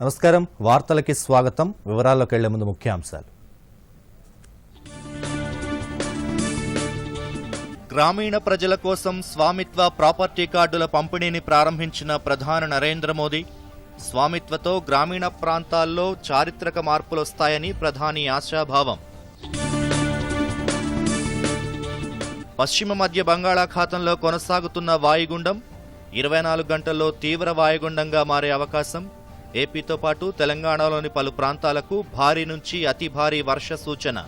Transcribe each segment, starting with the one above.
నమస్కారం వార్తలకి స్వాగతం వివరాల్లోకి వెళ్లే ముందు ముఖ్యాంశాలు గ్రామీణ ప్రజల కోసం స్వామిత్వ ప్రాపర్టీ కార్డుల పంపిణీని ప్రారంభించిన ప్రధాని నరేంద్ర మోదీ స్వామిత్వతో గ్రామీణ ప్రాంతాల్లో చారిత్రక మార్పులు వస్తాయని ప్రధాని ఆశాభావం పశ్చిమ మధ్య బంగాళాఖాతంలో కొనసాగుతున్న వాయుగుండం 24 గంటల్లో తీవ్ర వాయుగుండంగా మారే అవకాశం ఏపీతో పాటు తెలంగాణలోని పలు ప్రాంతాలకు భారీ నుంచి అతి భారీ వర్ష సూచన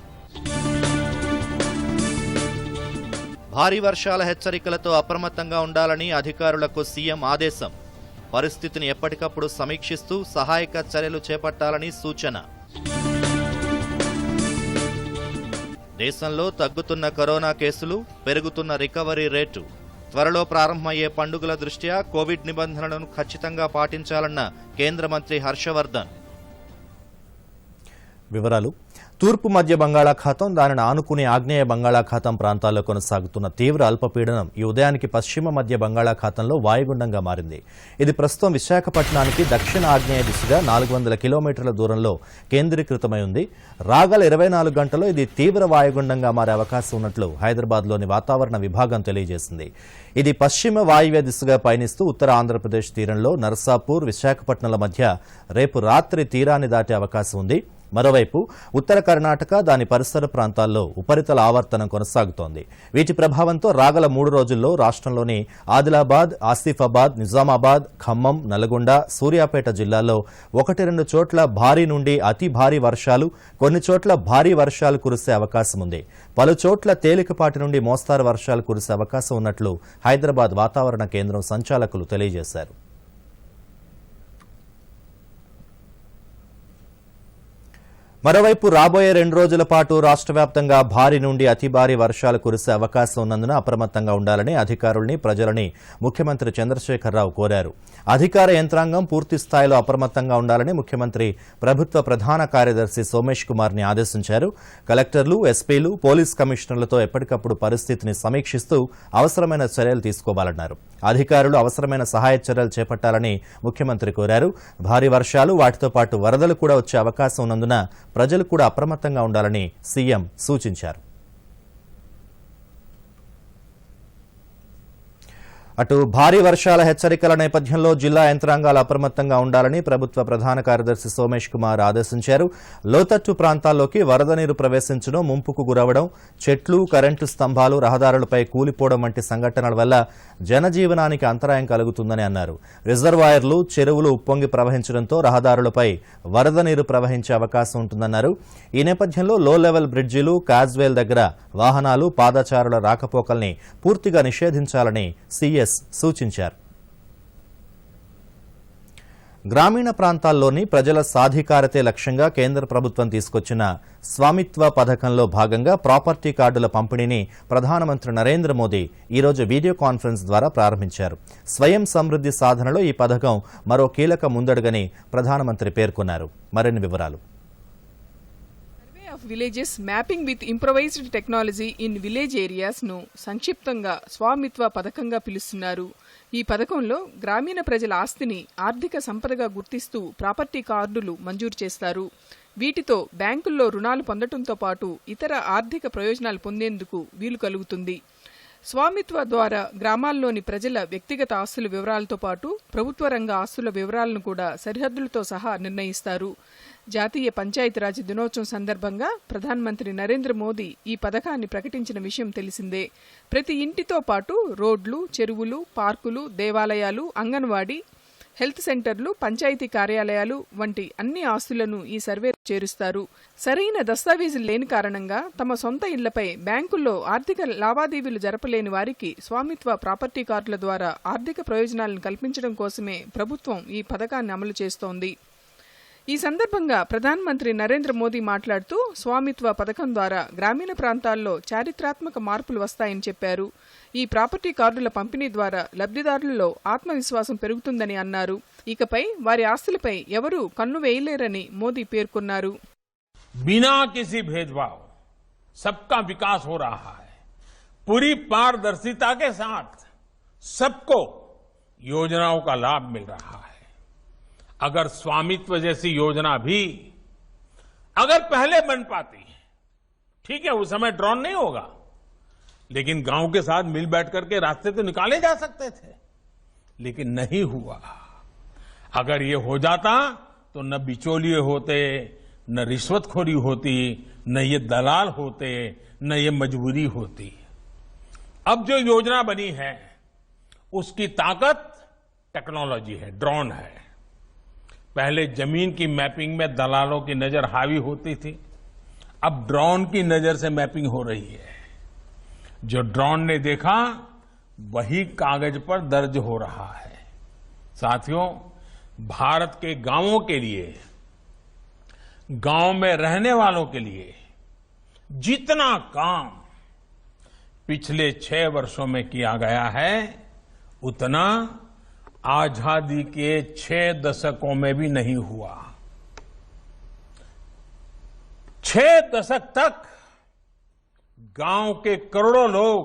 భారీ వర్షాల హెచ్చరికలతో అప్రమత్తంగా ఉండాలని అధికారులకు సీఎం ఆదేశం పరిస్థితిని ఎప్పటికప్పుడు సమీక్షిస్తూ సహాయక చర్యలు చేపట్టాలని సూచన దేశంలో తగ్గుతున్న కరోనా కేసులు పెరుగుతున్న రికవరీ రేటు త్వరలో ప్రారంభమయ్యే పండుగల దృష్ట్యా కోవిడ్ నిబంధనలను ఖచ్చితంగా పాటించాలన్న కేంద్ర మంత్రి హర్షవర్ధన్ వివరాలు తూర్పు మధ్య బంగాళాఖాతం దానిని ఆనుకునే ఆగ్నేయ బంగాళాఖాతం ప్రాంతాల్లో కొనసాగుతున్న తీవ్ర అల్పపీడనం ఈ ఉదయానికి పశ్చిమ మధ్య బంగాళాఖాతంలో వాయుగుండంగా మారింది ఇది ప్రస్తుతం విశాఖపట్నానికి దక్షిణ ఆగ్నేయ దిశగా 400 కిలోమీటర్ల దూరంలో కేంద్రీకృతమై ఉంది రాగల 24 గంటల్లో ఇది తీవ్ర వాయుగుండంగా మారే అవకాశం ఉన్నట్లు హైదరాబాద్లోని వాతావరణ విభాగం తెలియజేసింది ఇది పశ్చిమ వాయువ్య దిశగా పయనిస్తూ ఉత్తర ఆంధ్రప్రదేశ్ తీరంలో నర్సాపూర్ విశాఖపట్నంల మధ్య రేపు రాత్రి తీరాన్ని దాటే అవకాశం ఉంది మరోవైపు ఉత్తర కర్ణాటక దాని పరిసర ప్రాంతాల్లో ఉపరితల ఆవర్తనం కొనసాగుతోంది వీటి ప్రభావంతో రాగల 3 రోజుల్లో రాష్ట్రంలోని ఆదిలాబాద్ ఆసిఫాబాద్ నిజామాబాద్ ఖమ్మం నల్గొండ సూర్యాపేట జిల్లాల్లో 1-2 చోట్ల భారీ నుండి అతి భారీ వర్షాలు కొన్ని చోట్ల భారీ వర్షాలు కురిసే అవకాశం ఉంది పలు చోట్ల తేలికపాటి నుండి మోస్తారు వర్షాలు కురిసే అవకాశం ఉన్నట్లు హైదరాబాద్ వాతావరణ కేంద్రం సంచాలకులు తెలియజేశారు మరోవైపు రాబోయే 2 రోజుల పాటు రాష్ట్ర వ్యాప్తంగా భారీ నుండి అతి భారీ వర్షాలు కురిసే అవకాశం ఉన్నందున అప్రమత్తంగా ఉండాలని అధికారుల్ని ప్రజలని ముఖ్యమంత్రి చంద్రశేఖరరావు కోరారు అధికార యంత్రాంగం పూర్తి స్థాయిలో అప్రమత్తంగా ఉండాలని ముఖ్యమంత్రి ప్రభుత్వ ప్రధాన కార్యదర్శి సోమేష్ కుమార్ని ఆదేశించారు కలెక్టర్లు ఎస్పీలు పోలీస్ కమిషనర్లతో ఎప్పటికప్పుడు పరిస్థితిని సమీక్షిస్తూ అవసరమైన చర్యలు తీసుకోవాలన్నారు అధికారులు అవసరమైన సహాయ చర్యలు చేపట్టాలని ముఖ్యమంత్రి కోరారు భారీ వర్షాలు వాటితో పాటు వరదలు కూడా వచ్చే అవకాశం ఉన్నందున ప్రజలు కూడా అప్రమత్తంగా ఉండాలని సీఎం సూచించారు అటు భారీ వర్షాల హెచ్చరికల నేపథ్యంలో జిల్లా యంత్రాంగాలు అప్రమత్తంగా ఉండాలని ప్రభుత్వ ప్రధాన కార్యదర్శి సోమేష్ కుమార్ ఆదేశించారు లోతట్టు ప్రాంతాల్లోకి వరద నీరు ప్రవేశించడం ముంపుకు గురవడం చెట్లు కరెంటు స్తంభాలు రహదారులపై కూలిపోవడం వంటి సంఘటనల వల్ల జనజీవనానికి అంతరాయం కలుగుతుందని అన్నారు రిజర్వాయర్లు చెరువులు ఉప్పొంగి ప్రవహించడంతో రహదారులపై వరద నీరు ప్రవహించే అవకాశం ఉంటుందన్నారు ఈ నేపథ్యంలో లో లెవెల్ బ్రిడ్జిలు కాజ్వేల్ దగ్గర వాహనాలు పాదచారుల రాకపోకల్ని పూర్తిగా నిషేధించాలని సీఎస్ సూచించారు గ్రామీణ ప్రాంతాల్లోని ప్రజల సాధికారతే లక్ష్యంగా కేంద్ర ప్రభుత్వం తీసుకొచ్చిన స్వామిత్వ పథకంలో భాగంగా ప్రాపర్టీ కార్డుల పంపిణీని ప్రధానమంత్రి నరేంద్ర మోదీ ఈరోజు వీడియో కాన్ఫరెన్స్ ద్వారా ప్రారంభించారు స్వయం సమృద్ధి సాధనలో ఈ పథకం మరో కీలక ముందడుగని ప్రధానమంత్రి పేర్కొన్నారు మరిన్ని వివరాలు of villages mapping with improvised technology in village areas ను సంక్షిప్తంగా స్వామిత్వ పథకంగా పిలుస్తున్నారు ఈ పథకంలో గ్రామీణ ప్రజల ఆస్తిని ఆర్థిక సంపదగా గుర్తిస్తూ ప్రాపర్టీ కార్డులు మంజూరు చేస్తారు వీటితో బ్యాంకుల్లో రుణాలు పొందడంతో పాటు ఇతర ఆర్థిక ప్రయోజనాలు పొందేందుకు వీలు కలుగుతుంది స్వామిత్వ ద్వారా గ్రామాల్లోని ప్రజల వ్యక్తిగత ఆస్తుల వివరాలతో పాటు ప్రభుత్వ రంగ ఆస్తుల వివరాలను కూడా సరిహద్దులతో సహా నిర్ణయిస్తారు జాతీయ పంచాయతీరాజ్ దినోత్సవం సందర్భంగా ప్రధానమంత్రి నరేంద్ర మోదీ ఈ పథకాన్ని ప్రకటించిన విషయం తెలిసిందే ప్రతి ఇంటితో పాటు రోడ్లు చెరువులు పార్కులు దేవాలయాలు అంగన్వాడీ హెల్త్ సెంటర్లు పంచాయతీ కార్యాలయాలు వంటి అన్ని ఆస్తులను ఈ సర్వే చేరుస్తారు సరైన దస్తావేజులు లేని కారణంగా తమ సొంత ఇళ్లపై బ్యాంకుల్లో ఆర్థిక లావాదేవీలు జరపలేని వారికి స్వామిత్వ ప్రాపర్టీ కార్డుల ద్వారా ఆర్థిక ప్రయోజనాలను కల్పించడం కోసమే ప్రభుత్వం ఈ పథకాన్ని అమలు చేస్తోంది ఈ సందర్భంగా ప్రధానమంత్రి నరేంద్ర మోదీ మాట్లాడుతూ స్వామిత్వ పథకం ద్వారా గ్రామీణ ప్రాంతాల్లో చారిత్రాత్మక మార్పులు వస్తాయని చెప్పారు ఈ ప్రాపర్టీ కార్డుల పంపిణీ ద్వారా లబ్ధిదారులలో ఆత్మవిశ్వాసం పెరుగుతుందని అన్నారు ఇకపై వారి ఆస్తులపై ఎవరూ కన్ను వేయలేరని మోదీ పేర్కొన్నారు बिना किसी भेदभाव सबका विकास हो रहा है पूरी पारदर्शिता के साथ सबको योजनाओं का लाभ मिल रहा है अगर स्वामित्व जैसी योजना भी अगर पहले बन पाती, ठीक है, उस समय ड्रोन नहीं होगा, लेकिन गांव के साथ मिल बैठ करके रास्ते तो निकाले जा सकते थे, लेकिन नहीं हुआ। अगर ये हो जाता तो न बिचौलिए होते, न रिश्वतखोरी होती, न ये दलाल होते, न ये मजबूरी होती। अब जो योजना बनी है उसकी ताकत टेक्नोलॉजी है, ड्रोन है। पहले जमीन की मैपिंग में दलालों की नजर हावी होती थी, अब ड्रोन की नजर से मैपिंग हो रही है। जो ड्रोन ने देखा वही कागज पर दर्ज हो रहा है। साथियों, भारत के गांवों के लिए, गांव में रहने वालों के लिए जितना काम पिछले 6 वर्षों में किया गया है, उतना आजादी के 6 दशकों में भी नहीं हुआ। 6 दशक तक गांव के करोड़ों लोग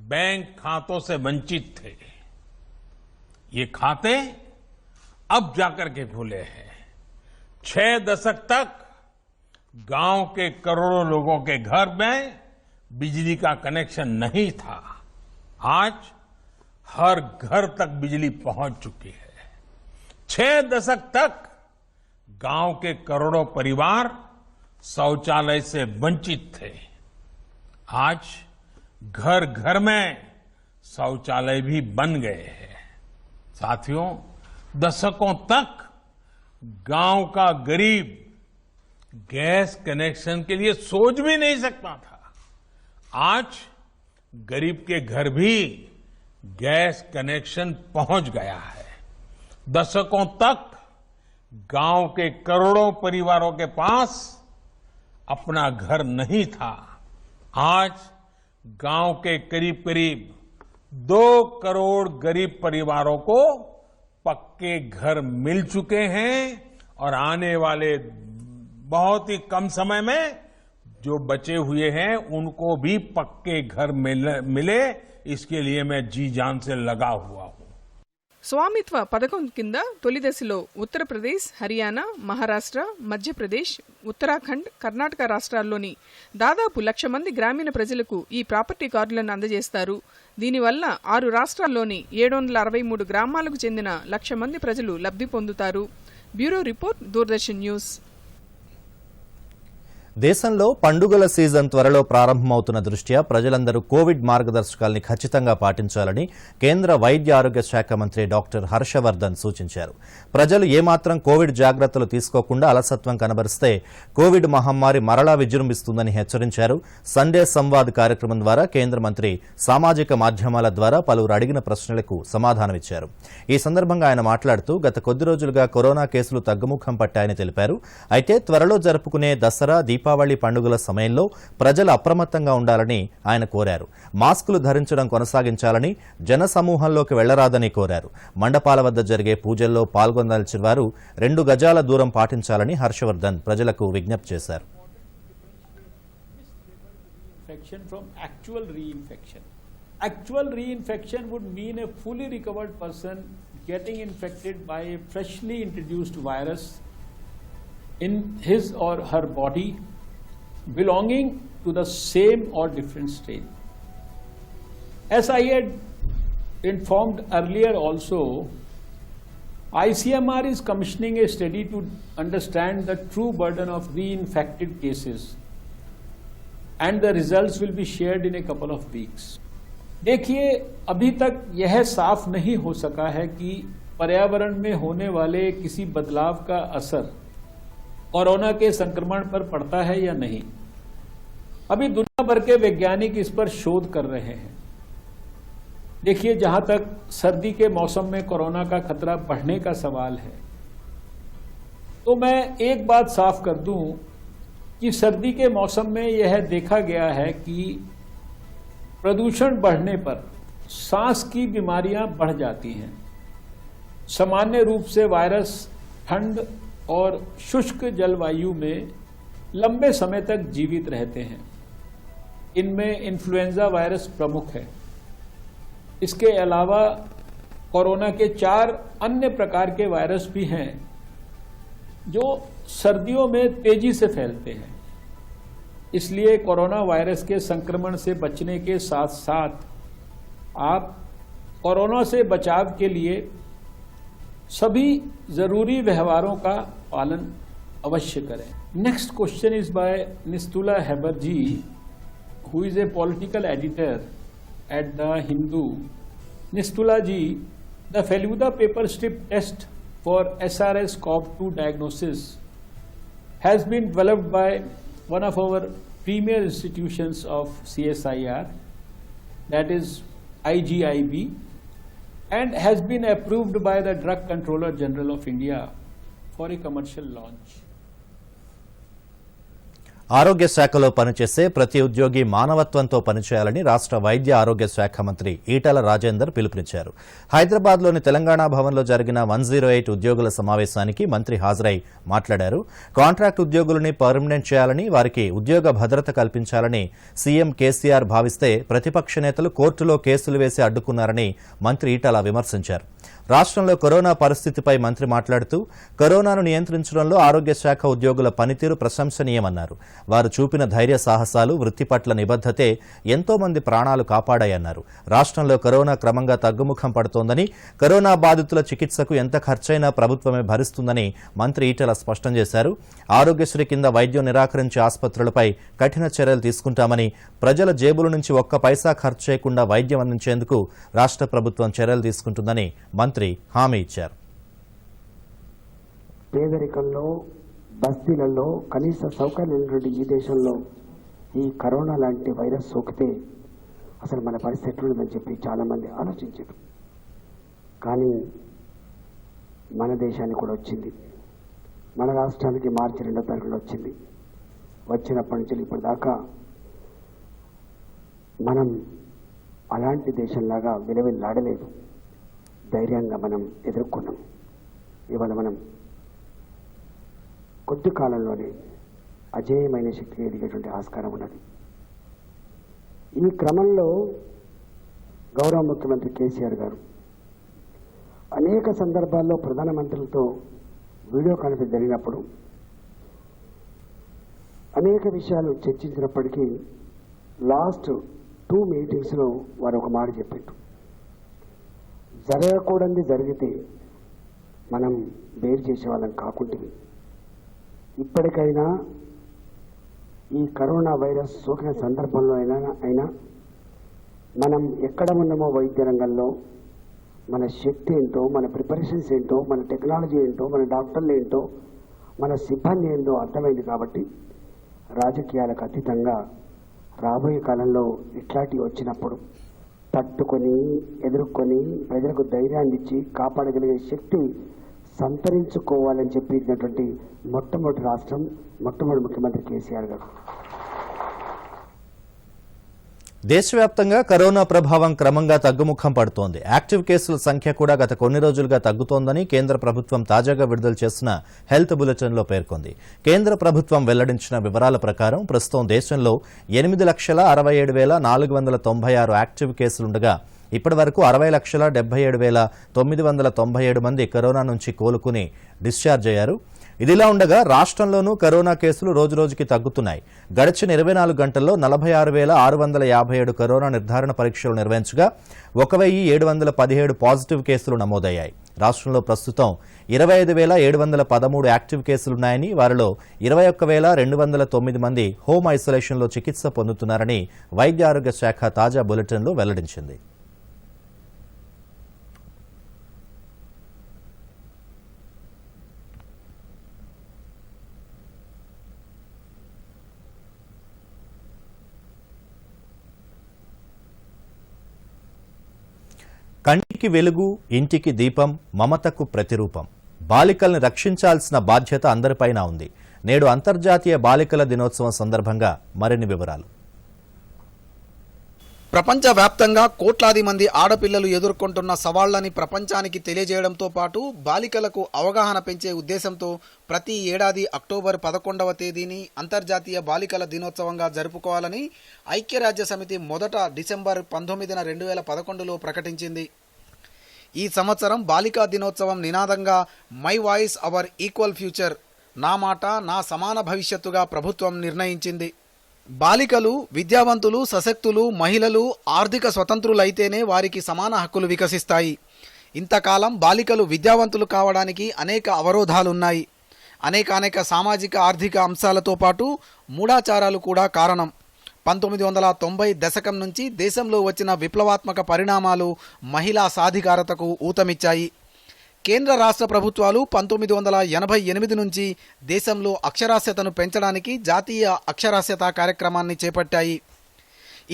बैंक खातों से वंचित थे। ये खाते अब जाकर के खुले हैं। 6 दशक तक गांव के करोड़ों लोगों के घर में बिजली का कनेक्शन नहीं था। आज हर घर तक बिजली पहुंच चुकी है। 6 दशक तक गांव के करोड़ों परिवार शौचालय से वंचित थे। आज घर घर में शौचालय भी बन गए हैं। साथियों, दशकों तक गांव का गरीब गैस कनेक्शन के लिए सोच भी नहीं सकता था। आज गरीब के घर भी गैस कनेक्शन पहुंच गया है। दशकों तक गांव के करोड़ों परिवारों के पास अपना घर नहीं था। आज गांव के करीब करीब 2 करोड़ गरीब परिवारों को पक्के घर मिल चुके हैं और आने वाले बहुत ही कम समय में जो बचे हुए हैं उनको भी पक्के घर मिले, इसके लिए मैं जी जान से लगा हुआ हूं। స్వామిత్వ పథకం కింద తొలి దశలో ఉత్తరప్రదేశ్, హర్యానా, మహారాష్ట్ర, మధ్యప్రదేశ్, ఉత్తరాఖండ్, కర్ణాటక రాష్ట్రాల్లోని దాదాపు 1,00,000 మంది గ్రామీణ ప్రజలకు ఈ ప్రాపర్టీ కార్డులను అందజేస్తారు. దీనివల్ల 6 రాష్ట్రాల్లోని 763 గ్రామాలకు చెందిన 1,00,000 మంది ప్రజలు లబ్ధి పొందుతారు. Bureau report, Doordarshan news. దేశంలో పండుగల సీజన్ త్వరలో ప్రారంభమవుతున్న దృష్ట్యా ప్రజలందరూ కోవిడ్ మార్గదర్శకాల్ని ఖచ్చితంగా పాటించాలని కేంద్ర వైద్య ఆరోగ్య శాఖ మంత్రి డాక్టర్ హర్షవర్ధన్ సూచించారు. ప్రజలు ఏమాత్రం కోవిడ్ జాగ్రత్తలు తీసుకోకుండా అలసత్వం కనబరిస్తే కోవిడ్ మహమ్మారి మరలా విజృంభిస్తుందని హెచ్చరించారు. సండే సంవాద్ కార్యక్రమం ద్వారా కేంద్ర మంత్రి సామాజిక మాధ్యమాల ద్వారా పలువురు అడిగిన ప్రశ్నలకు సమాధానమిచ్చారు. ఈ సందర్భంగా ఆయన మాట్లాడుతూ గత కొద్ది రోజులుగా కరోనా కేసులు తగ్గుముఖం పట్టాయని తెలిపారు. అయితే త్వరలో జరుపుకునే దసరా, దీపావళి పండుగల సమయంలో ప్రజలు అప్రమత్తంగా ఉండాలని ఆయన కోరారు. మాస్కులు ధరించడం కొనసాగించాలని, జన సమూహంలోకి వెళ్లరాదని కోరారు. మండపాల వద్ద జరిగే పూజల్లో పాల్గొనదలిచిన వారు 2 గజాల దూరం పాటించాలని హర్షవర్ధన్ ప్రజలకు విజ్ఞప్తి చేశారు. Actual reinfection would mean a fully recovered person getting infected by a freshly introduced virus in his or her body belonging to the same or different strain. As I had informed earlier also, ICMR is commissioning a study to understand the true burden of reinfected cases, and the results will be shared in a couple of weeks. देखिए, अभी तक यह साफ नहीं हो सका है कि पर्यावरण में होने वाले किसी बदलाव का असर कोरोना के संक्रमण पर पड़ता है या नहीं। अभी दुनिया भर के वैज्ञानिक इस पर शोध कर रहे हैं। देखिए, जहां तक सर्दी के मौसम में कोरोना का खतरा बढ़ने का सवाल है, तो मैं एक बात साफ कर दूं कि सर्दी के मौसम में यह देखा गया है कि प्रदूषण बढ़ने पर सांस की बीमारियां बढ़ जाती हैं। सामान्य रूप से वायरस ठंड और शुष्क जलवायु में लंबे समय तक जीवित रहते हैं। इनमें इन्फ्लुएंजा वायरस प्रमुख है। इसके अलावा कोरोना के 4 अन्य प्रकार के वायरस भी हैं जो सर्दियों में तेजी से फैलते हैं। इसलिए कोरोना वायरस के संक्रमण से बचने के साथ साथ आप कोरोना से बचाव के लिए सभी जरूरी व्यवहारों का पालन अवश्य करें। Next question is by Nistula Hebbar ji, who is a political editor at the Hindu. Nistula ji, the Feluda paper strip test for SRS-CoV-2 diagnosis has been developed by one of our premier institutions of CSIR, that is IGIB, and has been approved by the Drug Controller General of India for a commercial launch. ఆరోగ్య శాఖలో పనిచేసే ప్రతి ఉద్యోగి మానవత్వంతో పనిచేయాలని రాష్ట్ర వైద్య ఆరోగ్య శాఖ మంత్రి ఈటల రాజేందర్ పిలుపునిచ్చారు. హైదరాబాద్లోని తెలంగాణ భవన్లో జరిగిన 108 ఉద్యోగుల సమావేశానికి మంత్రి హాజరై మాట్లాడారు. కాంట్రాక్ట్ ఉద్యోగులని పర్మనెంట్ చేయాలని, వారికి ఉద్యోగ భద్రత కల్పించాలని సీఎం కేసీఆర్ భావిస్తే ప్రతిపక్ష నేతలు కోర్టులో కేసులు వేసి అడ్డుకున్నారని మంత్రి ఈటల విమర్శించారు. రాష్ట్రంలో కరోనా పరిస్థితిపై మంత్రి మాట్లాడుతూ కరోనాను నియంత్రించడంలో ఆరోగ్య శాఖ ఉద్యోగుల పనితీరు ప్రశంసనీయమన్నారు. వారు చూపిన ధైర్య సాహసాలు, వృత్తి పట్ల నిబద్ధతే ఎంతో మంది ప్రాణాలు కాపాడాయన్నారు. రాష్ట్రంలో కరోనా క్రమంగా తగ్గుముఖం పడుతోందని, కరోనా బాధితుల చికిత్సకు ఎంత ఖర్చైనా ప్రభుత్వమే భరిస్తుందని మంత్రి ఈటల స్పష్టం చేశారు. ఆరోగ్యశ్రీ కింద వైద్యం నిరాకరించే ఆసుపత్రులపై కఠిన చర్యలు తీసుకుంటామని, ప్రజల జేబుల నుంచి ఒక్క పైసా ఖర్చు చేయకుండా వైద్యం అందించేందుకు రాష్ట్ర ప్రభుత్వం చర్యలు తీసుకుంటుందని మంత్రి హామీ ఇచ్చారు. పేదరికంలో, బస్తీలలో కనీస సౌకర్యం ఉన్నటువంటి ఈ దేశంలో ఈ కరోనా లాంటి వైరస్ సోకితే అసలు మన పరిస్థితి ఎట్లుంటుందని చెప్పి చాలామంది ఆలోచించారు. కానీ మన దేశానికి కూడా వచ్చింది. మన రాష్ట్రానికి మార్చి 2వ తారీఖులో వచ్చింది. వచ్చినప్పటి నుంచి ఇప్పటిదాకా మనం అలాంటి దేశంలాగా విలవిల్లాడలేదు. ధైర్యంగా మనం ఎదుర్కొన్నాం. ఇవాళ మనం కొద్ది కాలంలోనే అజేయమైన శక్తికి ఎదిగేటువంటి ఆస్కారం ఉన్నది. ఈ క్రమంలో గౌరవ ముఖ్యమంత్రి కేసీఆర్ గారు అనేక సందర్భాల్లో ప్రధానమంత్రులతో వీడియో కాన్ఫరెన్స్ జరిగినప్పుడు అనేక విషయాలు చర్చించినప్పటికీ లాస్ట్ 2 మీటింగ్స్లో వారు ఒక మాట చెప్పారు. జరగకూడనిది జరిగితే మనం బేర్ చేసేవాళ్ళం కాకుండా ఇప్పటికైనా ఈ కరోనా వైరస్ సోకిన సందర్భంలో అయినా మనం ఎక్కడ ఉన్నామో వైద్య రంగంలో మన శక్తి ఏంటో, మన ప్రిపరేషన్స్ ఏంటో, మన టెక్నాలజీ ఏంటో, మన డాక్టర్లు ఏంటో, మన సిబ్బంది ఏంటో అర్థమైంది. కాబట్టి రాజకీయాలకు అతీతంగా రాబోయే కాలంలో ఇట్లాంటివి వచ్చినప్పుడు తట్టుకొని, ఎదుర్కొని, ప్రజలకు ధైర్యాన్ని ఇచ్చి కాపాడగలిగే శక్తి సంతరించుకోవాలని చెప్పినటువంటి మొట్టమొదటి రాష్ట్రం, మొట్టమొదటి ముఖ్యమంత్రి కేసీఆర్ గారు. దేశవ్యాప్తంగా కరోనా ప్రభావం క్రమంగా తగ్గుముఖం పడుతోంది. యాక్టివ్ కేసుల సంఖ్య కూడా గత కొన్ని రోజులుగా తగ్గుతోందని కేంద్ర ప్రభుత్వం తాజాగా విడుదల చేసిన హెల్త్ బులెటిన్లో పేర్కొంది. కేంద్ర ప్రభుత్వం వెల్లడించిన వివరాల ప్రకారం ప్రస్తుతం దేశంలో 8,67,496 యాక్టివ్ కేసులుండగా ఇప్పటి వరకు 60,77,997 మంది కరోనా నుంచి కోలుకుని డిశ్చార్జ్ అయ్యారు. ఇదిలా ఉండగా రాష్ట్రంలోనూ కరోనా కేసులు రోజురోజుకి తగ్గుతున్నాయి. గడిచిన 24 గంటల్లో 46,657 కరోనా నిర్ధారణ పరీక్షలు నిర్వహించగా 1,717 పాజిటివ్ కేసులు నమోదయ్యాయి. రాష్ట్రంలో ప్రస్తుతం 25,713 యాక్టివ్ కేసులున్నాయని, వారిలో 21,209 మంది హోమ్ ఐసోలేషన్లో చికిత్స పొందుతున్నారని వైద్య ఆరోగ్య శాఖ తాజా బులెటిన్లో వెల్లడించింది. కంటికి వెలుగు, ఇంటికి దీపం, మమతకు ప్రతిరూపం. బాలికల్ని రక్షించాల్సిన బాధ్యత అందరిపైన ఉంది. నేడు అంతర్జాతీయ బాలికల దినోత్సవం సందర్భంగా మరిన్ని వివరాలు. ప్రపంచవ్యాప్తంగా కోట్లాది మంది ఆడపిల్లలు ఎదుర్కొంటున్న సవాళ్లని ప్రపంచానికి తెలియజేయడంతో పాటు బాలికలకు అవగాహన పెంచే ఉద్దేశంతో ప్రతి ఏడాది అక్టోబర్ 11వ తేదీని అంతర్జాతీయ బాలికల దినోత్సవంగా జరుపుకోవాలని ఐక్యరాజ్య సమితి మొదట డిసెంబర్ 19, 2011లో ప్రకటించింది. ఈ సంవత్సరం బాలికా దినోత్సవం నినాదంగా my voice our equal future, నా మాట నా సమాన భవిష్యత్తుగా ప్రభుత్వం నిర్ణయించింది. బాలికలు, విద్యావంతులు, సశక్తులు, మహిళలు ఆర్థిక స్వతంత్రులైతేనే వారికి సమాన హక్కులు వికసిస్తాయి. ఇంతకాలం బాలికలు విద్యావంతులు కావడానికి అనేక అవరోధాలున్నాయి. అనేక సామాజిక ఆర్థిక అంశాలతో పాటు మూఢాచారాలు కూడా కారణం. 1990 దశకం నుంచి దేశంలో వచ్చిన విప్లవాత్మక పరిణామాలు మహిళా సాధికారతకు ఊతమిచ్చాయి. కేంద్ర రాష్ట్ర ప్రభుత్వాలు 1988 నుంచి దేశంలో అక్షరాస్యతను పెంచడానికి జాతీయ అక్షరాస్యత కార్యక్రమాన్ని చేపట్టాయి.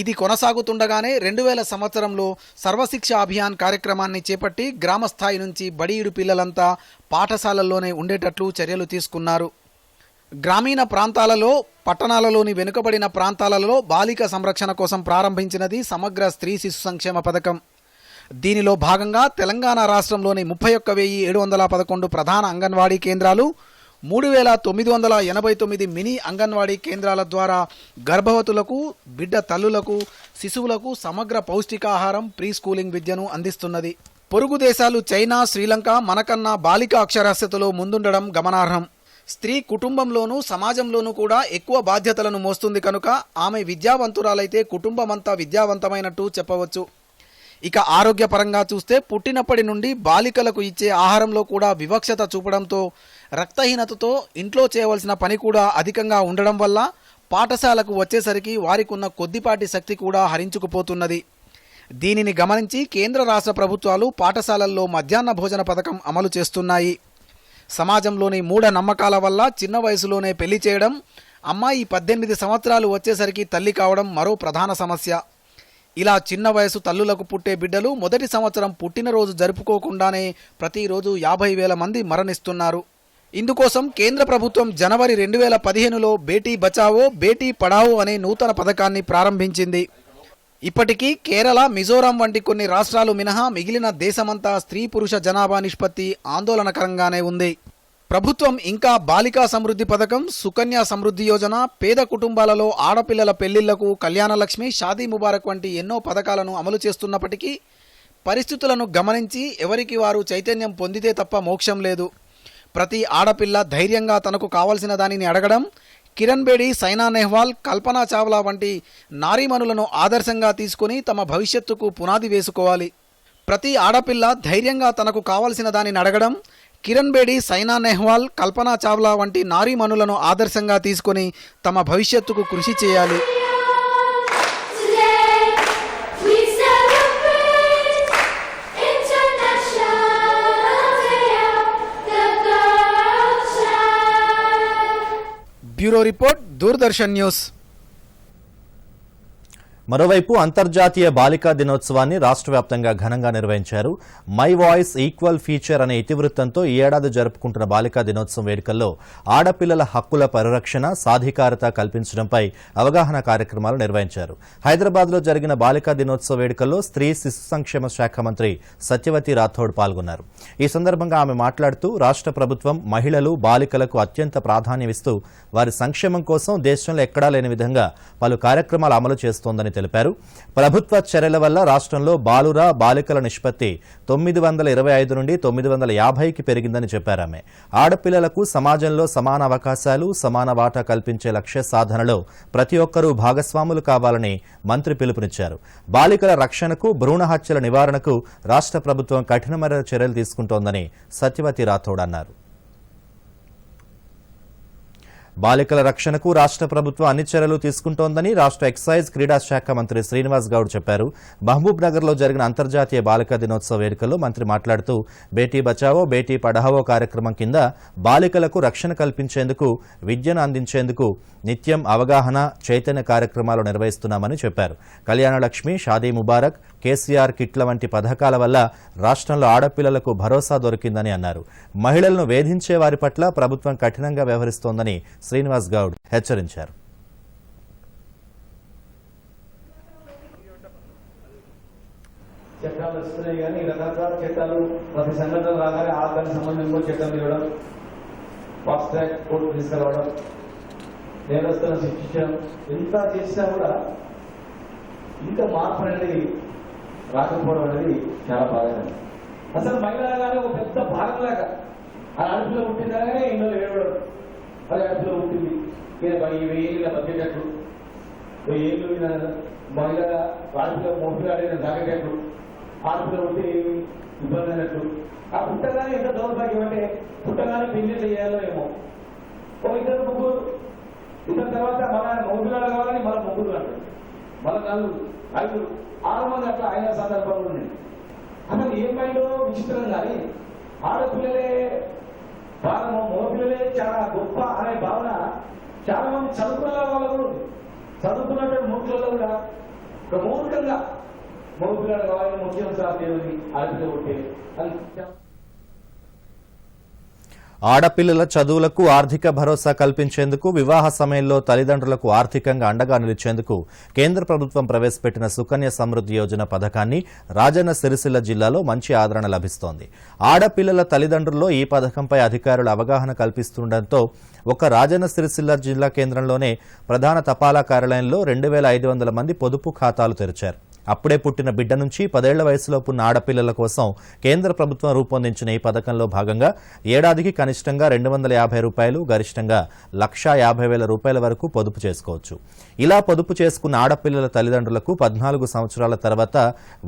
ఇది కొనసాగుతుండగానే 2000 సంవత్సరంలో సర్వశిక్ష అభియాన్ కార్యక్రమాన్ని చేపట్టి గ్రామ స్థాయి నుంచి బడియుడు పిల్లలంతా పాఠశాలల్లోనే ఉండేటట్లు చర్యలు తీసుకున్నారు. గ్రామీణ ప్రాంతాలలో, పట్టణాలలోని వెనుకబడిన ప్రాంతాలలో బాలిక సంరక్షణ కోసం ప్రారంభించినది సమగ్ర స్త్రీ శిశు సంక్షేమ పథకం. దీనిలో భాగంగా తెలంగాణ రాష్ట్రంలోని 31,711 ప్రధాన అంగన్వాడీ కేంద్రాలు, 3,989 మినీ అంగన్వాడీ కేంద్రాల ద్వారా గర్భవతులకు, బిడ్డ తల్లులకు, శిశువులకు సమగ్ర పౌష్టికాహారం, ప్రీ స్కూలింగ్ విద్యను అందిస్తున్నది. పొరుగు దేశాలు చైనా, శ్రీలంక మనకన్నా బాలిక అక్షరాస్యతలో ముందుండడం గమనార్హం. స్త్రీ కుటుంబంలోనూ సమాజంలోనూ కూడా ఎక్కువ బాధ్యతలను మోస్తుంది కనుక ఆమె విద్యావంతురాలైతే కుటుంబమంతా విద్యావంతమైనట్టు చెప్పవచ్చు. ఇక ఆరోగ్యపరంగా చూస్తే పుట్టినప్పటి నుండి బాలికలకు ఇచ్చే ఆహారంలో కూడా వివక్షత చూపడంతో, రక్తహీనతతో ఇంట్లో చేయవలసిన పని కూడా అధికంగా ఉండడం వల్ల పాఠశాలకు వచ్చేసరికి వారికి ఉన్న కొద్దిపాటి శక్తి కూడా హరించుకుపోతున్నది. దీనిని గమనించి కేంద్ర రాష్ట్ర ప్రభుత్వాలు పాఠశాలల్లో మధ్యాహ్న భోజన పథకం అమలు చేస్తున్నాయి. సమాజంలోని మూఢ నమ్మకాల వల్ల చిన్న వయసులోనే పెళ్లి చేయడం, అమ్మాయి 18 సంవత్సరాలు వచ్చేసరికి తల్లి కావడం మరో ప్రధాన సమస్య. ఇలా చిన్న వయసు తల్లులకు పుట్టే బిడ్డలు మొదటి సంవత్సరం పుట్టినరోజు జరుపుకోకుండానే ప్రతిరోజు 50,000 మంది మరణిస్తున్నారు. ఇందుకోసం కేంద్ర ప్రభుత్వం జనవరి 2015లో బేటీ బచావో బేటీ పడావో అనే నూతన పథకాన్ని ప్రారంభించింది. ఇప్పటికీ కేరళ, మిజోరాం వంటి కొన్ని రాష్ట్రాలు మినహా మిగిలిన దేశమంతా స్త్రీ పురుష జనాభా నిష్పత్తి ఆందోళనకరంగానే ఉంది. ప్రభుత్వం ఇంకా బాలికా సమృద్ధి పథకం, సుకన్య సమృద్ధి యోజన, పేద కుటుంబాలలో ఆడపిల్లల పెళ్లిళ్లకు కళ్యాణలక్ష్మి, షాదీ ముబారక్ వంటి ఎన్నో పథకాలను అమలు చేస్తున్నప్పటికీ పరిస్థితులను గమనించి ఎవరికి వారు చైతన్యం పొందితే తప్ప మోక్షం లేదు. ప్రతి ఆడపిల్ల ధైర్యంగా తనకు కావలసిన దానిని అడగడం, కిరణ్ బేడి, సైనా నెహ్వాల్, కల్పనా చావ్లా వంటి నారీమణులను ఆదర్శంగా తీసుకుని తమ భవిష్యత్తుకు పునాది వేసుకోవాలి. ప్రతి ఆడపిల్ల ధైర్యంగా తనకు కావలసిన దానిని అడగడం, కిరణ్ బేడి, సైనా నెహ్వాల్, కల్పనా చావ్లా వంటి నారీమణులను ఆదర్శంగా తీసుకుని తమ భవిష్యత్తుకు కృషి చేయాలి. Bureau report, Doordarshan news. మరోవైపు అంతర్జాతీయ బాలికా దినోత్సవాన్ని రాష్ట్ర వ్యాప్తంగా ఘనంగా నిర్వహించారు. మై వాయిస్ ఈక్వల్ ఫ్యూచర్ అనే ఇతివృత్తంతో ఈ ఏడాది జరుపుకుంటున్న బాలికా దినోత్సవం వేడుకల్లో ఆడపిల్లల హక్కుల పరిరక్షణ, సాధికారత కల్పించడంపై అవగాహన కార్యక్రమాలు నిర్వహించారు. హైదరాబాద్లో జరిగిన బాలికా దినోత్సవ వేడుకల్లో స్త్రీ శిశు సంక్షేమ శాఖ మంత్రి సత్యవతి రాథోడ్ పాల్గొన్నారు. ఈ సందర్భంగా ఆమె మాట్లాడుతూ రాష్ట్ర ప్రభుత్వం మహిళలు, బాలికలకు అత్యంత ప్రాధాన్యమిస్తూ వారి సంక్షేమం కోసం దేశంలో ఎక్కడా లేని విధంగా పలు కార్యక్రమాలు అమలు చేస్తోందని తెలిపారు. ప్రభుత్వ చర్యల వల్ల రాష్ట్రంలో బాలుర, బాలికల నిష్పత్తి 925 నుండి 950కి పెరిగిందని చెప్పారు ఆమె. ఆడపిల్లలకు సమాజంలో సమాన అవకాశాలు, సమాన వాటా కల్పించే లక్ష్య సాధనలో ప్రతి ఒక్కరూ భాగస్వాములు కావాలని మంత్రి పిలుపునిచ్చారు. బాలికల రక్షణకు, భ్రూణ హత్యల నివారణకు రాష్ట్ర ప్రభుత్వం కఠినమైన చర్యలు తీసుకుంటోందని సత్యవతి రాథోడ్ అన్నారు. బాలికల రక్షణకు రాష్ట్ర ప్రభుత్వం అన్ని చర్యలు తీసుకుంటోందని రాష్ట్ర ఎక్సైజ్, క్రీడా శాఖ మంత్రి శ్రీనివాస్ గౌడ్ చెప్పారు. మహబూబ్ నగర్లో జరిగిన అంతర్జాతీయ బాలికా దినోత్సవ వేడుకల్లో మంత్రి మాట్లాడుతూ బేటీ బచావో బేటీ పఢావో కార్యక్రమం కింద బాలికలకు రక్షణ కల్పించేందుకు, విద్యను అందించేందుకు నిత్యం అవగాహన, చైతన్య కార్యక్రమాలు నిర్వహిస్తున్నామని చెప్పారు. కళ్యాణలక్ష్మి, షాదీ ముబారక్, కేసీఆర్ కిట్ల వంటి పథకాల వల్ల రాష్ట్రంలో ఆడపిల్లలకు భరోసా దొరికిందని అన్నారు. మహిళలను వేధించే వారి పట్ల ప్రభుత్వం కఠినంగా వ్యవహరిస్తోందని శ్రీనివాస్ గౌడ్ హెచ్చరించారు. చట్టాలు వస్తున్నాయి కానీ రకరకాల చట్టాలు ప్రతి సంఘటన రాగానే ఆదానికి సంబంధించిన చట్టం ఇవ్వడం, ఫాస్ట్ ట్రాక్ కోర్టు తీసుకురావడం, నేరస్తులను శిక్షించడం, ఎంత చేసినా కూడా ఇంత మార్పు అనేది రాకపోవడం అనేది చాలా బాధాకరం. అసలు మహిళగానే ఒక పెద్ద భాగంలాగా ఆ అడుపులో పుట్టిందనే ఇంట్లో ఏడవడం, అది అడుపులో పుట్టింది, ఏళ్ళ బతికేటట్లు, ఏళ్ళు మహిళ అడుపులో మోపిలాడిన తాగేటట్లు, అడుపులో ఉంటే ఏమి ఇబ్బంది అయినట్లు. ఆ పుట్టగానే ఎంత దౌర్భాగ్యం అంటే పుట్టగానే పెళ్లి చేయాలో ఏమో, ఓ ఇద్దరు ముగ్గురు, ఇద్దరు తర్వాత మన మోపిలాడు కావాలని మన ముగ్గురు అంటారు, మన నలుగురు, ఐదుగురు, 6 మంది అట్లా అయిన సందర్భాలు ఉన్నాయి. అసలు ఏమైందో విచిత్రం కానీ ఆడపిల్లలే బాగా మగపిల్లలే చాలా గొప్ప అనే భావన చాలా మంది చదువుకున్న వాళ్ళు కూడా ఉంది. చదువుకున్నటువంటి మూర్ఖులలో కూడా ఒక మూర్ఖంగా మగపిల్లలు కావాలని ముఖ్యం సార్ దేవుని ఆడపిల్ల ఉంటే అని ఆడపిల్లల చదువులకు ఆర్థిక భరోసా కల్పించేందుకు వివాహ సమయంలో తల్లిదండ్రులకు ఆర్థికంగా అండగా నిలిచేందుకు కేంద్ర ప్రభుత్వం ప్రవేశపెట్టిన సుకన్య సమృద్ధి యోజన పథకాన్ని రాజన్న సిరిసిల్ల జిల్లాలో మంచి ఆదరణ లభిస్తోంది. ఆడపిల్లల తల్లిదండ్రుల్లో ఈ పథకంపై అధికారులు అవగాహన కల్పిస్తుండటంతో ఒక రాజన్న సిరిసిల్ల జిల్లా కేంద్రంలోనే ప్రధాన తపాలా కార్యాలయంలో 2500 మంది పొదుపు ఖాతాలు తెరిచారు. అప్పుడే పుట్టిన బిడ్డ నుంచి 10 ఏళ్ల వయసులోపు ఉన్న ఆడపిల్లల కోసం కేంద్ర ప్రభుత్వం రూపొందించిన ఈ పథకంలో భాగంగా ఏడాదికి కనిష్టంగా ₹250, గరిష్టంగా ₹1,50,000 వరకు పొదుపు చేసుకోవచ్చు. ఇలా పొదుపు చేసుకున్న ఆడపిల్లల తల్లిదండ్రులకు 14 సంవత్సరాల తర్వాత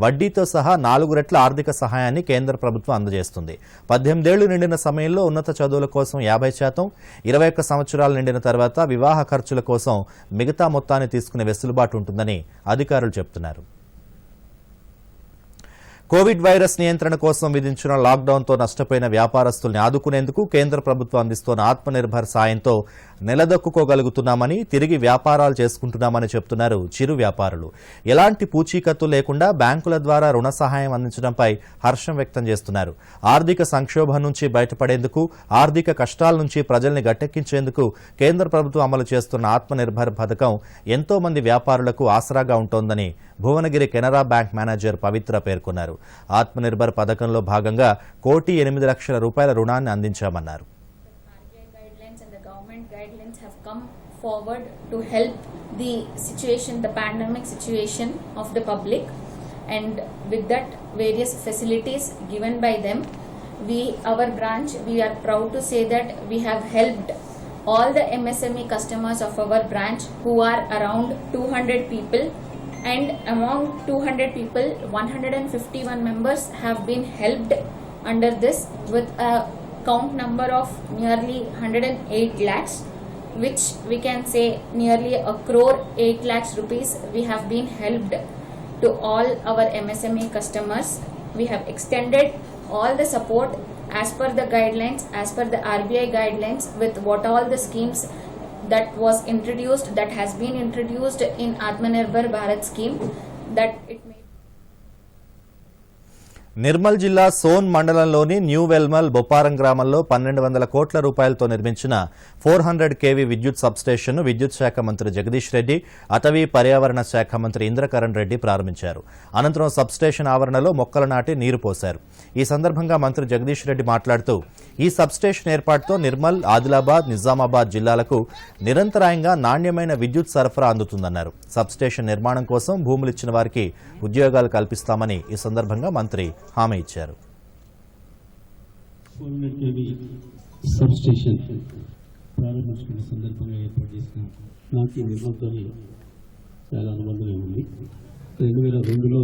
వడ్డీతో సహా 4 రెట్ల ఆర్థిక సహాయాన్ని కేంద్ర ప్రభుత్వం అందజేస్తుంది. 18 ఏళ్లు నిండిన సమయంలో ఉన్నత చదువుల కోసం 50%, 21 సంవత్సరాలు నిండిన తర్వాత వివాహ ఖర్చుల కోసం మిగతా మొత్తాన్ని తీసుకునే వెసులుబాటు ఉంటుందని అధికారులు చెబుతున్నారు. కోవిడ్ వైరస్ నియంత్రణ కోసం విధించిన లాక్డౌన్తో నష్టపోయిన వ్యాపారస్తుల్ని ఆదుకునేందుకు కేంద్ర ప్రభుత్వం అందిస్తోన్న ఆత్మనిర్భర్ సాయంతో నిలదొక్కుకోగలుగుతున్నామని, తిరిగి వ్యాపారాలు చేసుకుంటున్నామని చెబుతున్నారు చిరు వ్యాపారులు. ఎలాంటి పూచీకత్తు లేకుండా బ్యాంకుల ద్వారా రుణ సహాయం అందించడంపై హర్షం వ్యక్తం చేస్తున్నారు. ఆర్థిక సంక్షోభం నుంచి బయటపడేందుకు, ఆర్థిక కష్టాల నుంచి ప్రజల్ని గట్టెక్కించేందుకు కేంద్ర ప్రభుత్వం అమలు చేస్తున్న ఆత్మనిర్భర్ పథకం ఎంతో మంది వ్యాపారులకు ఆసరాగా ఉంటోందని భువనగిరి కెనరా బ్యాంక్ మేనేజర్ పవిత్ర పేర్కొన్నారు. ఆత్మనిర్భర్ పథకంలో భాగంగా ₹1,08,00,000 రుణాన్ని అందించామన్నారు. Guidelines have come forward to help the situation, the pandemic situation of the public, and with that various facilities given by them, our branch, we are proud to say that we have helped all the MSME customers of our branch who are around 200 people, and among 200 people 151 members have been helped under this with a count number of nearly 108 lakhs, which we can say nearly 1,08 lakhs rupees we have been helped to all our MSME customers. We have extended all the support as per the guidelines, as per the RBI guidelines, with what all the schemes that was introduced, that has been introduced in Atmanirbhar Bharat scheme, that it may. Nirmal జిల్లా సోన్ మండలంలోని new Velmal Bopparam గ్రామంలో 1,200 కోట్ల రూపాయలతో నిర్మించిన 400 kV విద్యుత్ సబ్స్టేషన్ను విద్యుత్ శాఖ మంత్రి జగదీష్ రెడ్డి, అటవీ పర్యావరణ శాఖ మంత్రి ఇంద్రకరణ్ రెడ్డి ప్రారంభించారు. అనంతరం సబ్స్టేషన్ ఆవరణలో మొక్కలు నాటి నీరు పోశారు. ఈ సందర్భంగా మంత్రి జగదీష్ రెడ్డి మాట్లాడుతూ ఈ సబ్స్టేషన్ ఏర్పాటుతో నిర్మల్, ఆదిలాబాద్, నిజామాబాద్ జిల్లాలకు నిరంతరాయంగా నాణ్యమైన విద్యుత్ సరఫరా అందుతుందన్నారు. సబ్స్టేషన్ నిర్మాణం కోసం భూములిచ్చిన వారికి ఉద్యోగాలు కల్పిస్తామని ఈ సందర్భంగా మంత్రి హామీ ఇచ్చారు. సబ్స్టేషన్ ప్రారంభించుకున్న సందర్భంగా ఏర్పాటు చేసిన నాకు ఈ నిర్మాణంతో చాలా అనుబంధమే ఉంది. 2002లో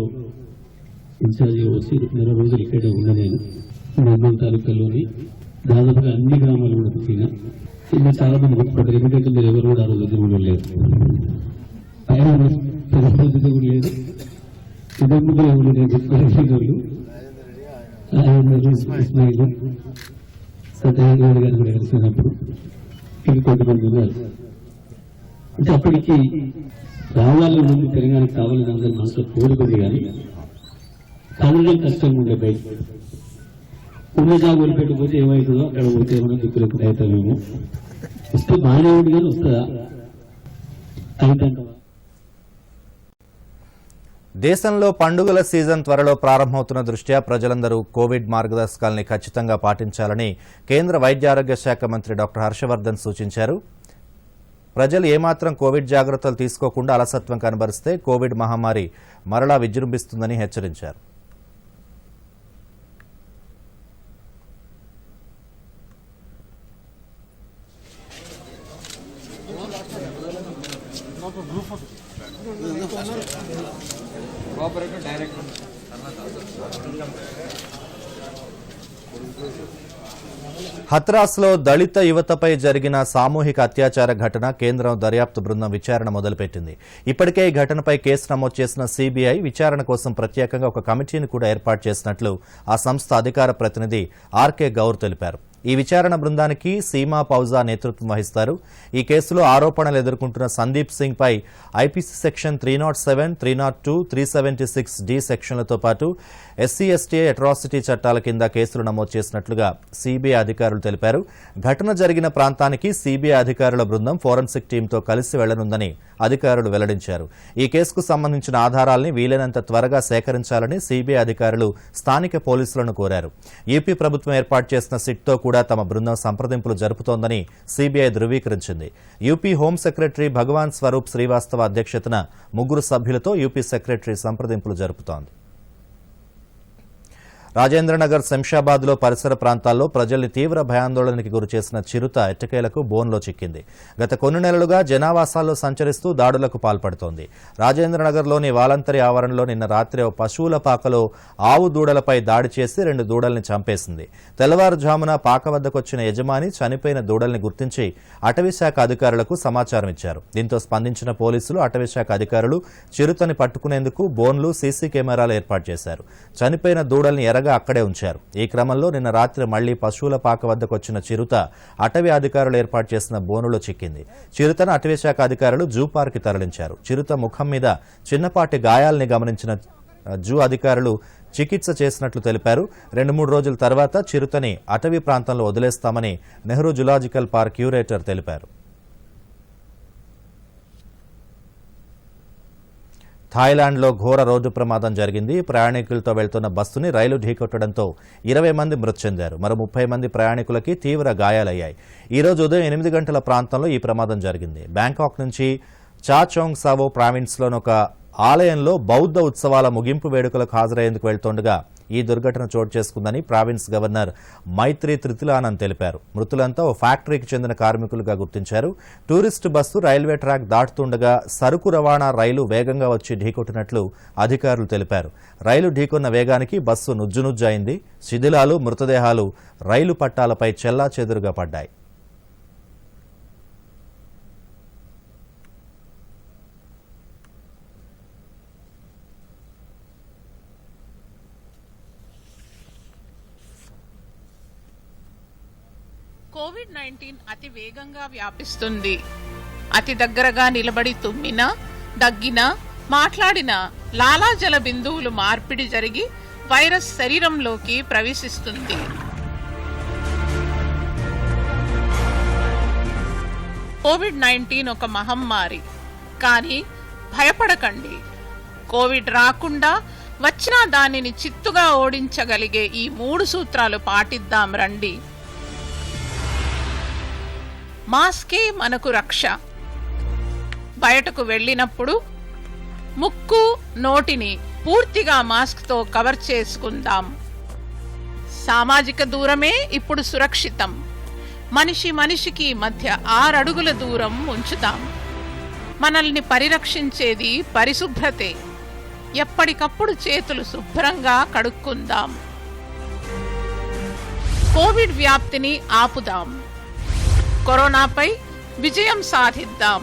ఇన్ఛార్జ్ వచ్చి 20 రోజులు ఇక్కడే ఉన్న నేను నిర్మల్ తాలూకాలోని దాదాపుగా అన్ని గ్రామాలు కూడా తిరిగిన. ఇంకా చాలా మంది గుర్తుపడ్డారు, ఎందుకంటే మీరు ఎవరు కూడా ఆ రోజు ఉద్యమంలో లేరు, పరిస్థితి కూడా లేదు. ఇద్దరు ముగ్గురు ఎవరు నేను గుర్తుపడేవాళ్ళు, ఇస్మాయిల్, సత్యనారాయణ గారు కూడా కలిసినప్పుడు ఇంకా కొంతమంది ఉన్నారు. అంటే అప్పటికి రావాలని ముందు తెలంగాణకి కావాలని అందరూ మనసులో కోరుకుంది, కానీ కావాలని కష్టంగా ఉండే బయట ఉన్న జాబులు పెట్టిపోతే ఏమవుతుందో అక్కడ పోతే ఏమైనా దిక్కులకు అవుతామేమో. వస్తే బాగానే ఉంది, కానీ వస్తుందా అయితే దేశంలో పండుగల సీజన్ త్వరలో ప్రారంభమవుతున్న దృష్ట్యా ప్రజలందరూ కోవిడ్ మార్గదర్శకాలని ఖచ్చితంగా పాటించాలని కేంద్ర వైద్య ఆరోగ్య శాఖ మంత్రి డాక్టర్ హర్షవర్ధన్ సూచించారు. ప్రజలు ఏమాత్రం కోవిడ్ జాగ్రత్తలు తీసుకోకుండా అలసత్వం కనబరిస్తే కోవిడ్ మహమ్మారి మరలా విజృంభిస్తుందని హెచ్చరించారు. హత్రాస్లో దళిత యువతపై జరిగిన సామూహిక అత్యాచార ఘటన కేంద్రం దర్యాప్తు బృందం విచారణ మొదలుపెట్టింది. ఇప్పటికే ఈ ఘటనపై కేసు నమోదు చేసిన సీబీఐ విచారణ కోసం ప్రత్యేకంగా ఒక కమిటీని కూడా ఏర్పాటు చేసినట్లు ఆ సంస్థ అధికార ప్రతినిధి ఆర్కే గౌర్ తెలిపారు. ఈ విచారణ బృందానికి సీమా పౌజా నేతృత్వం వహిస్తారు. ఈ కేసులో ఆరోపణలు ఎదుర్కొంటున్న సందీప్ సింగ్ పై ఐపీసీ సెక్షన్ 307, 302, 376D సెక్షన్లతో పాటు SC/ST అట్రాసిటీ చట్టాల కింద కేసులు నమోదు చేసినట్లుగా సీబీఐ అధికారులు తెలిపారు. ఘటన జరిగిన ప్రాంతానికి సీబీఐ అధికారుల బృందం ఫోరెన్సిక్ టీంతో కలిసి వెళ్లనుందని అధికారులు వెల్లడించారు. ఈ కేసుకు సంబంధించిన ఆధారాల్ని వీలైనంత త్వరగా సేకరించాలని సీబీఐ అధికారులు స్థానిక పోలీసులను కోరారు. యూపీ ప్రభుత్వం ఏర్పాటు చేసిన సిట్తో కూడా తమ బృందం సంప్రదింపులు జరుపుతోందని సీబీఐ ధృవీకరించింది. యూపీ హోం సెక్రటరీ భగవాన్ స్వరూప్ శ్రీవాస్తవ అధ్యక్షతన 3 సభ్యులతో యూపీ సెక్రటరీ సంప్రదింపులు జరుపుతోంది. రాజేంద్రనగర్, శంషాబాద్లో పరిసర ప్రాంతాల్లో ప్రజల్ని తీవ్ర భయాందోళనకి గురిచేసిన చిరుత ఎట్టకేలకు బోన్లో చిక్కింది. గత కొన్ని నెలలుగా జనావాసాల్లో సంచరిస్తూ దాడులకు పాల్పడుతోంది. రాజేంద్రనగర్లోని వాలంతరి ఆవరణలో నిన్న రాత్రి ఓ పశువుల పాకలో ఆవు దూడలపై దాడి చేసి 2 దూడల్ని చంపేసింది. తెల్లవారుజామున పాక వద్దకొచ్చిన యజమాని చనిపోయిన దూడల్ని గుర్తించి అటవీశాఖ అధికారులకు సమాచారం ఇచ్చారు. దీంతో స్పందించిన పోలీసులు, అటవీశాఖ అధికారులు చిరుతని పట్టుకునేందుకు బోన్లు, సీసీ కెమెరాలు ఏర్పాటు చేశారు. చనిపోయిన దూడల్ని అక్కడే ఉంచారు. ఈ క్రమంలో నిన్న రాత్రి మళ్లీ పశువుల పాక వద్దకొచ్చిన చిరుత అటవీ అధికారులు ఏర్పాటు చేసిన బోనులో చిక్కింది. చిరుతను అటవీశాఖ అధికారులు జూ పార్క్ తరలించారు. చిరుత ముఖం మీద చిన్నపాటి గాయాల్ని గమనించిన జూ అధికారులు చికిత్స చేసినట్లు తెలిపారు. 2-3 రోజుల తర్వాత చిరుతని అటవీ ప్రాంతంలో వదిలేస్తామని నెహ్రూ జులాజికల్ పార్క్ క్యూరేటర్ తెలిపారు. థాయిలాండ్లో ఘోర రోడ్డు ప్రమాదం జరిగింది. ప్రయాణికులతో వెళ్తున్న బస్సుని రైలు ఢీకొట్టడంతో 20 మంది మృతి చెందారు. మరో 30 మంది ప్రయాణికులకి తీవ్ర గాయాలయ్యాయి. ఈ రోజు ఉదయం 8 గంటల ప్రాంతంలో ఈ ప్రమాదం జరిగింది. బ్యాంకాక్ నుంచి చాచోంగ్ సావో ప్రావిన్స్లోని ఒక ఆలయంలో బౌద్ధ ఉత్సవాల ముగింపు వేడుకలకు హాజరయ్యేందుకు వెళ్తుండగా ఈ దుర్ఘటన చోటు చేసుకుందని ప్రావిన్స్ గవర్నర్ మైత్రి త్రితిలానంద్ తెలిపారు. మృతులంతా ఓ ఫ్యాక్టరీకి చెందిన కార్మికులుగా గుర్తించారు. టూరిస్టు బస్సు రైల్వే ట్రాక్ దాటుతుండగా సరుకు రవాణా రైలు వేగంగా వచ్చి ఢీకొట్టినట్లు అధికారులు తెలిపారు. రైలు ఢీకొన్న వేగానికి బస్సు నుజ్జునుజ్జయింది. శిథిలాలు, మృతదేహాలు రైలు పట్టాలపై చెల్లాచెదురుగా పడ్డాయి. కోవిడ్-19 అతి వేగంగా వ్యాపిస్తుంది. అతి దగ్గరగా నిలబడి తుమ్మినా, దగ్గినా, మాట్లాడినా లాలాజల బిందువులు మార్పిడి జరిగి వైరస్ శరీరంలోకి ప్రవేశిస్తుంది. కోవిడ్-19 ఒక మహమ్మారి. కానీ భయపడకండి. కోవిడ్ రాకుండా వచ్చినా దానిని చిత్తుగా ఓడించగలిగే ఈ 3 సూత్రాలు పాటిద్దాం రండి. మాస్కే మనకు రక్ష. బయటకు వెళ్ళినప్పుడు ముక్కు, నోటిని పూర్తిగా మాస్క్తో కవర్ చేసుకుందాం. సామాజిక దూరమే ఇప్పుడు సురక్షితం. మనిషి మనిషికి మధ్య 6 అడుగుల దూరం ఉంచుదాం. మనల్ని పరిరక్షించేది పరిశుభ్రతే. ఎప్పటికప్పుడు చేతులు శుభ్రంగా కడుక్కుందాం. కోవిడ్ వ్యాప్తిని ఆపుదాం. కరోనాపై విజయం సాధిద్దాం.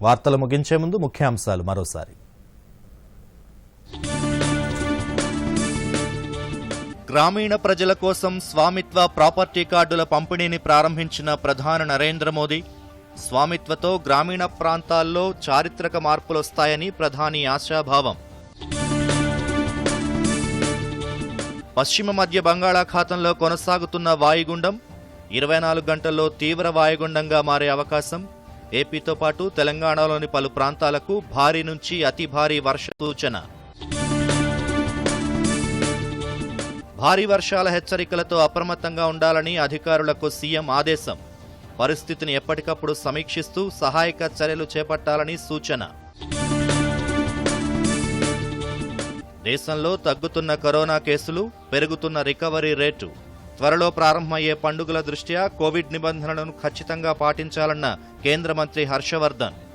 వార్తలు ముగించే ముందు ముఖ్యాంశాలు మరోసారి. గ్రామీణ ప్రజల కోసం స్వామిత్వ ప్రాపర్టీ కార్డుల పంపిణీని ప్రారంభించిన ప్రధాని నరేంద్ర మోదీ. స్వామిత్వతో గ్రామీణ ప్రాంతాల్లో చారిత్రక మార్పులొస్తాయని ప్రధాని ఆశాభావం. పశ్చిమ మధ్య బంగాళాఖాతంలో కొనసాగుతున్న వాయుగుండం 24 గంటల్లో తీవ్ర వాయుగుండంగా మారే అవకాశం. ఏపీతో పాటు తెలంగాణలోని పలు ప్రాంతాలకు భారీ నుంచి అతి భారీ వర్ష సూచన. భారీ వర్షాల హెచ్చరికలతో అప్రమత్తంగా ఉండాలని అధికారులకు సీఎం ఆదేశం. పరిస్థితిని ఎప్పటికప్పుడు సమీక్షిస్తూ సహాయక చర్యలు చేపట్టాలని సూచన. దేశంలో తగ్గుతున్న కరోనా కేసులు, పెరుగుతున్న రికవరీ రేటు. త్వరలో ప్రారంభమయ్యే పండుగల దృష్ట్యా కోవిడ్ నిబంధనలను ఖచ్చితంగా పాటించాలన్న కేంద్ర మంత్రి హర్షవర్ధన్.